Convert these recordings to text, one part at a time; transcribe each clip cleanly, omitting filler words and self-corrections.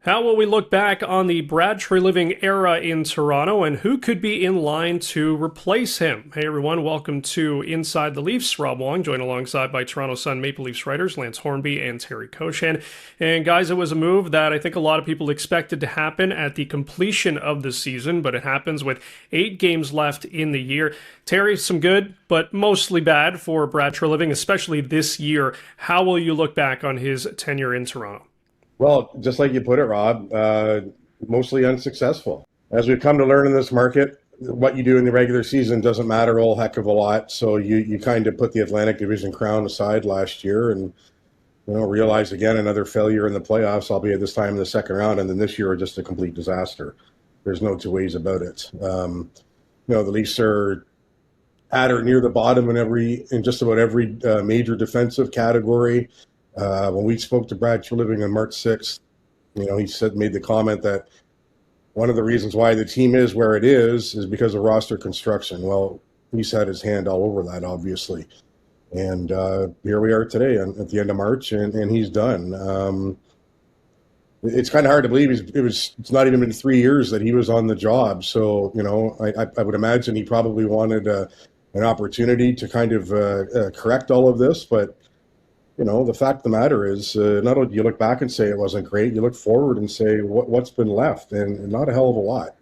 How will we look back on the Brad Treliving era in Toronto, and who could be in line to replace him? Hey everyone, welcome to Inside the Leafs. Rob Wong, joined alongside by Toronto Sun Maple Leafs writers Lance Hornby and Terry Koshan. And guys, it was a move that I think a lot of people expected to happen at the completion of the season, but it happens with 8 games left in the year. Terry, some good, but mostly bad for Brad Treliving, especially this year. How will you look back on his tenure in Toronto? Well, just like you put it, Rob, mostly unsuccessful. As we've come to learn in this market, what you do in the regular season doesn't matter a whole heck of a lot. So you kind of put the Atlantic Division crown aside last year and realize again another failure in the playoffs, albeit this time in the second round, and then this year just a complete disaster. There's no two ways about it. The Leafs are at or near the bottom in just about every major defensive category. When we spoke to Brad Treliving on March 6th, he made the comment that one of the reasons why the team is where it is because of roster construction. Well, he's had his hand all over that, obviously. And here we are today at the end of March, and he's done. It's kind of hard to believe it's not even been 3 years that he was on the job. So, I would imagine he probably wanted an opportunity to kind of correct all of this, but the fact of the matter is, not only do you look back and say it wasn't great, you look forward and say what's been left, and not a hell of a lot.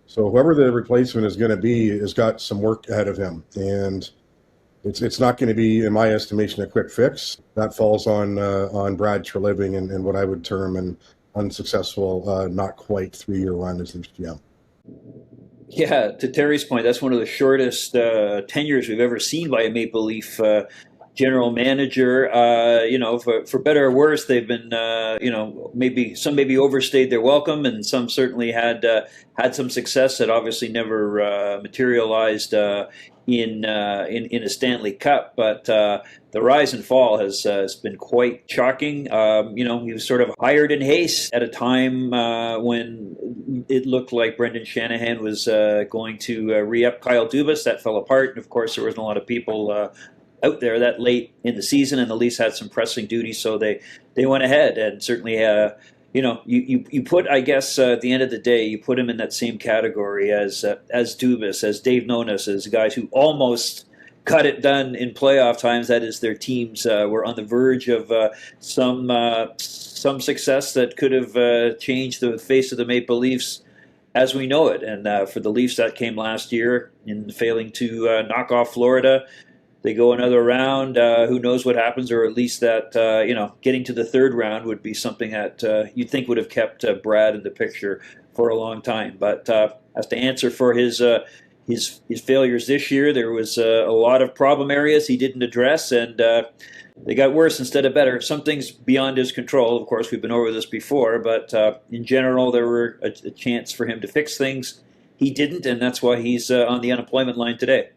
So whoever the replacement is going to be has got some work ahead of him, and it's not going to be, in my estimation, a quick fix. That falls on Brad Treliving and what I would term an unsuccessful, not quite 3-year run as Leafs GM. Yeah, to Terry's point, that's one of the shortest tenures we've ever seen by a Maple Leaf general manager. For better or worse, they've been, maybe some overstayed their welcome, and some certainly had some success that obviously never materialized in a Stanley Cup. But the rise and fall has been quite shocking. He was sort of hired in haste at a time when it looked like Brendan Shanahan was going to re-up Kyle Dubas. That fell apart, and of course there wasn't a lot of people out there that late in the season, and the Leafs had some pressing duties, so they went ahead. And certainly, you put, I guess, at the end of the day, you put him in that same category as Dubas, as Dave Nonis, as guys who almost got it done in playoff times. That is, their teams were on the verge of some success that could have changed the face of the Maple Leafs as we know it. And for the Leafs, that came last year in failing to knock off Florida. They go another round. Who knows what happens, or at least that getting to the third round would be something that you'd think would have kept Brad in the picture for a long time. But as to answer for his failures this year, there was a lot of problem areas he didn't address, and they got worse instead of better. Some things beyond his control. Of course, we've been over this before, but in general, there were a chance for him to fix things. He didn't, and that's why he's on the unemployment line today.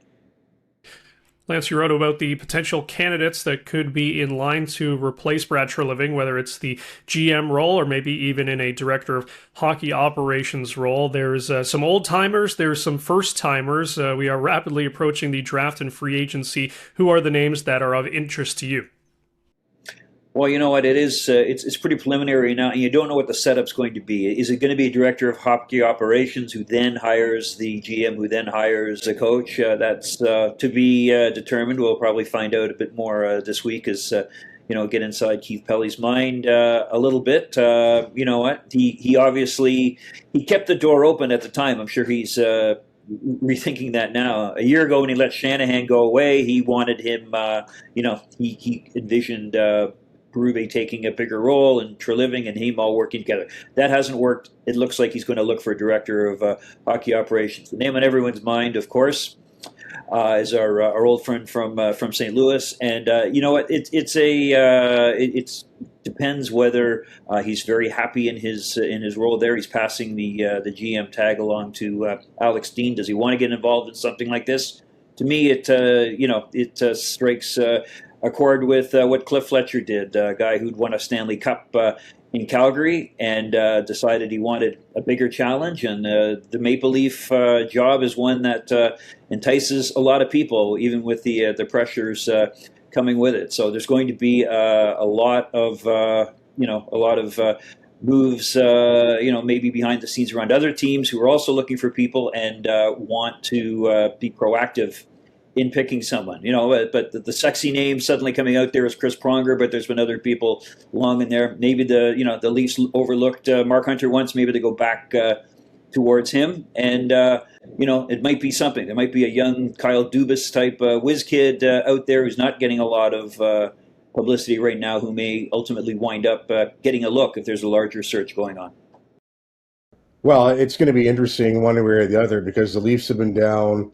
Lance, you wrote about the potential candidates that could be in line to replace Brad Treliving, whether it's the GM role or maybe even in a director of hockey operations role. There's some old-timers, there's some first-timers. We are rapidly approaching the draft and free agency. Who are the names that are of interest to you? Well, you know what, it is. It's pretty preliminary now, and you don't know what the setup's going to be. Is it going to be a director of hockey operations who then hires the GM, who then hires the coach? That's to be determined. We'll probably find out a bit more this week as get inside Keith Pelly's mind a little bit. You know what? He obviously kept the door open at the time. I'm sure he's rethinking that now. A year ago, when he let Shanahan go away, he wanted him. He envisioned Berube taking a bigger role, and Treliving and him all working together. That hasn't worked. It looks like he's going to look for a director of hockey operations. The name on everyone's mind, of course, is our old friend from St. Louis. And you know what? It depends whether he's very happy in his role there. He's passing the GM tag along to Alex Dean. Does he want to get involved in something like this? To me, it strikes a chord with what Cliff Fletcher did, a guy who'd won a Stanley Cup in Calgary and decided he wanted a bigger challenge. And the Maple Leaf job is one that entices a lot of people, even with the pressures coming with it. So there's going to be a lot of moves, maybe behind the scenes around other teams who are also looking for people and want to be proactive in picking someone. But the sexy name suddenly coming out there is Chris Pronger, but there's been other people long in there. Maybe the Leafs overlooked Mark Hunter once. Maybe they go back towards him, and it might be something. There might be a young Kyle Dubas type whiz kid out there who's not getting a lot of publicity right now, who may ultimately wind up getting a look if there's a larger search going on. Well, it's going to be interesting one way or the other because the Leafs have been down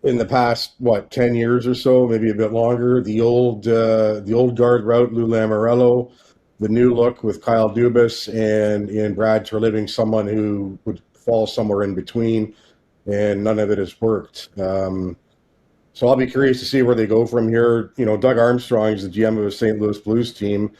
in the past, 10 years or so, maybe a bit longer. The old guard route, Lou Lamoriello, the new look with Kyle Dubas and in Brad Treliving, someone who would fall somewhere in between, and none of it has worked. So I'll be curious to see where they go from here. Doug Armstrong is the GM of a St. Louis Blues team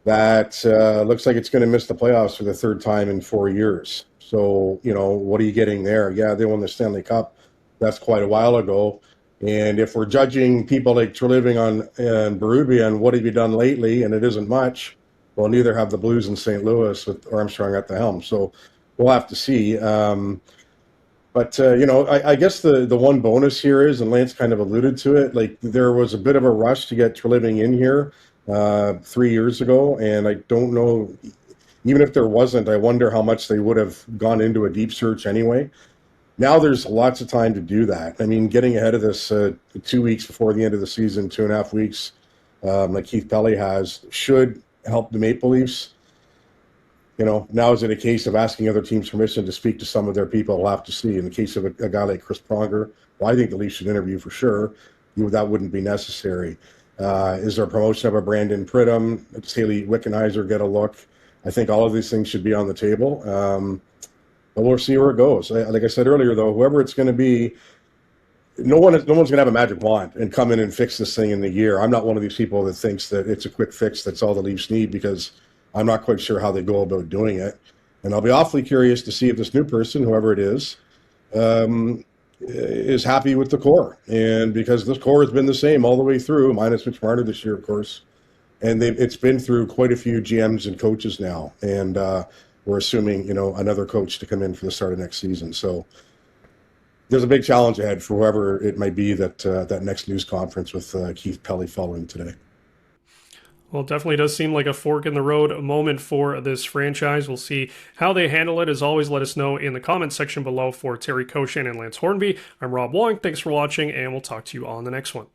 that looks like it's going to miss the playoffs for the third time in 4 years. So, what are you getting there? Yeah, they won the Stanley Cup. That's quite a while ago. And if we're judging people like Treliving and Berube on what have you done lately, and it isn't much, well, neither have the Blues in St. Louis with Armstrong at the helm. So we'll have to see. But I guess the one bonus here is, and Lance kind of alluded to it, like there was a bit of a rush to get Treliving in here 3 years ago. And I don't know, even if there wasn't, I wonder how much they would have gone into a deep search anyway. Now there's lots of time to do that. I mean, getting ahead of this 2 weeks before the end of the season, 2.5 weeks, like Keith Pelly has, should help the Maple Leafs. Now is it a case of asking other teams permission to speak to some of their people? We'll have to see. In the case of a guy like Chris Pronger, well, I think the Leafs should interview for sure. That wouldn't be necessary. Is there a promotion of a Brandon Pridham? Does Haley Wickenheiser get a look? I think all of these things should be on the table. But we'll see where it goes. Like I said earlier, though, whoever it's going to be, no one's going to have a magic wand and come in and fix this thing in the year. I'm not one of these people that thinks that it's a quick fix. That's all the Leafs need, because I'm not quite sure how they go about doing it. And I'll be awfully curious to see if this new person, whoever it is happy with the core. And because this core has been the same all the way through, minus Mitch Marner this year, of course. And it's been through quite a few GMs and coaches now. And we're assuming, another coach to come in for the start of next season. So there's a big challenge ahead for whoever it might be that next news conference with Keith Pelly following today. Well, it definitely does seem like a fork in the road moment for this franchise. We'll see how they handle it. As always, let us know in the comments section below. For Terry Koshan and Lance Hornby, I'm Rob Wong. Thanks for watching, and we'll talk to you on the next one.